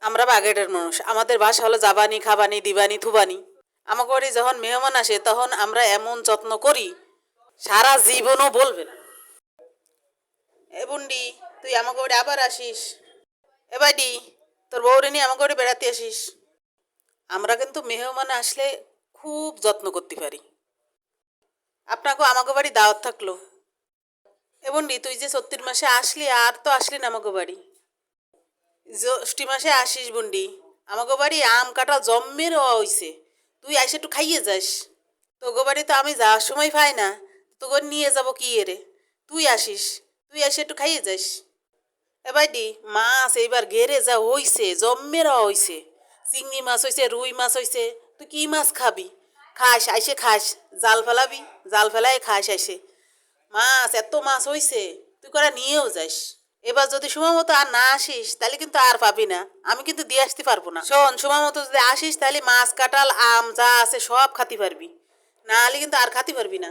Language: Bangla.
আমরা বাগেটের মানুষ, আমাদের বাসা হলো যাবানি খাবানি দিবানি থুবানি। আমাকে বাড়ি যখন মেহমান আসে তখন আমরা এমন যত্ন করি সারা জীবনও বলবে না। এ বুন্ডি, তুই আমাকে বাড়ি আবার আসিস। এ বাইডি, তোর বউরে নিয়ে আমাকে বাড়ি বেড়াতে আসিস। আমরা কিন্তু মেহমান আসলে খুব যত্ন করতে পারি। আপনাকেও আমাকে বাড়ি দাওয়াত থাকলো। এ বুন্ডি, তুই যে 34 মাসে আসলি আর তো আসলি না আমাকে বাড়ি। জ্যৈষ্ঠী মাসে আসিস বুন্ডি। আমাকে বাড়ি আম কাঁঠাল জম্মের হইছে, তুই আইসে একটু খাইয়ে যাস। তোগো বাড়ি তো আমি যাওয়ার সময় পাই না, তোকে নিয়ে যাব কি এরে। তুই আসিস, তুই এসে একটু খাইয়ে যাস। এবার দি মাছ এইবার ঘেরে যা হইছে জম্মের হইছে। চিংড়ি মাছ হইছে, রুই মাছ হইছে। তুই কি মাছ খাবি? খাস আইসে খাস। জাল ফেলাবি, জাল ফেলাই খাস আইসে। মাছ এত মাছ হইছে, তুই করে নিয়েও যাস। এবার যদি সময় মতো আর না আসিস তাহলে কিন্তু আর পাবি না, আমি কিন্তু দিয়ে আসতে পারবো না। শোন, সময় মতো যদি আসিস তাহলে মাছ কাঁঠাল আম যা আছে সব খাতে পারবি, না হলে কিন্তু আর খাতে পারবি না।